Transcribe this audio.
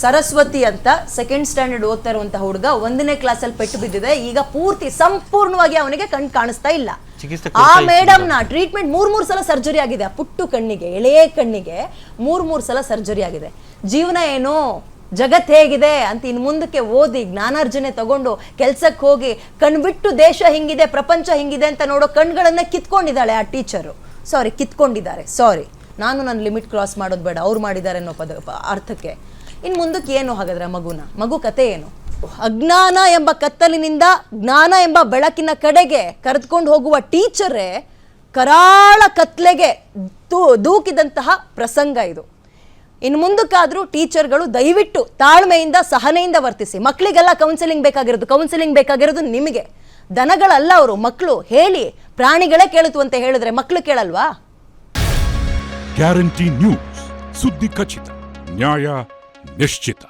ಸರಸ್ವತಿ ಅಂತ second standard ಓದ್ತಾ ಇರುವಂತಹ ಹುಡುಗ 1ನೇ ಕ್ಲಾಸಲ್ಲಿ ಪೆಟ್ಟು ಬಿದ್ದಿದೆ. ಈಗ ಪೂರ್ತಿ ಸಂಪೂರ್ಣವಾಗಿ ಅವನಿಗೆ ಕಣ್ಣು ಕಾಣಿಸ್ತಾ ಇಲ್ಲ. ಆ ಮೇಡಮ್ ನ ಟ್ರೀಟ್ಮೆಂಟ್ 3 ಸಲ ಸರ್ಜರಿ ಆಗಿದೆ. ಆ ಪುಟ್ಟು ಕಣ್ಣಿಗೆ, ಎಳೆಯ ಕಣ್ಣಿಗೆ 3 ಸಲ ಸರ್ಜರಿ ಆಗಿದೆ. ಜೀವನ ಏನು, ಜಗತ್ ಹೇಗಿದೆ ಅಂತ ಇನ್ನು ಮುಂದಕ್ಕೆ ಓದಿ ಜ್ಞಾನಾರ್ಜನೆ ತಗೊಂಡು ಕೆಲ್ಸಕ್ಕೆ ಹೋಗಿ ಕಣ್ಬಿಟ್ಟು ದೇಶ ಹಿಂಗಿದೆ, ಪ್ರಪಂಚ ಹಿಂಗಿದೆ ಅಂತ ನೋಡೋ ಕಣ್ಗಳನ್ನ ಕಿತ್ಕೊಂಡಿದ್ದಾಳೆ ಆ ಟೀಚರು. ಕಿತ್ಕೊಂಡಿದ್ದಾರೆ. ನಾನು ನನ್ನ ಲಿಮಿಟ್ ಕ್ರಾಸ್ ಮಾಡೋದು ಬೇಡ, ಅವ್ರು ಮಾಡಿದ್ದಾರೆ ಅನ್ನೋ ಅರ್ಥಕ್ಕೆ. ಇನ್ನು ಮುಂದಕ್ಕೆ ಏನು ಹಾಗಾದ್ರೆ ಮಗು ಕತೆ ಏನು? ಅಜ್ಞಾನ ಎಂಬ ಕತ್ತಲಿನಿಂದ ಜ್ಞಾನ ಎಂಬ ಬೆಳಕಿನ ಕಡೆಗೆ ಕರೆದುಕೊಂಡು ಹೋಗುವ ಟೀಚರೇ ಕರಾಳ ಕತ್ಲೆಗೆ ದೂಕಿದಂತಹ ಪ್ರಸಂಗ ಇದು. ಇನ್ನು ಮುಂದಕ್ಕಾದ್ರೂ ಟೀಚರ್ಗಳು ದಯವಿಟ್ಟು ತಾಳ್ಮೆಯಿಂದ ಸಹನೆಯಿಂದ ವರ್ತಿಸಿ. ಮಕ್ಕಳಿಗೆಲ್ಲ ಕೌನ್ಸಿಲಿಂಗ್ ಬೇಕಾಗಿರೋದು ನಿಮಗೆ. ದನಗಳಲ್ಲ ಅವರು, ಮಕ್ಕಳು. ಹೇಳಿ, ಪ್ರಾಣಿಗಳೇ ಕೇಳಿತು ಅಂತ ಹೇಳಿದ್ರೆ ಮಕ್ಕಳು ಕೇಳಲ್ವಾ? ಗ್ಯಾರಂಟಿ ನ್ಯೂಸ್, ಸುದ್ದಿ ಖಚಿತ, ನ್ಯಾಯ ನಿಶ್ಚಿತ.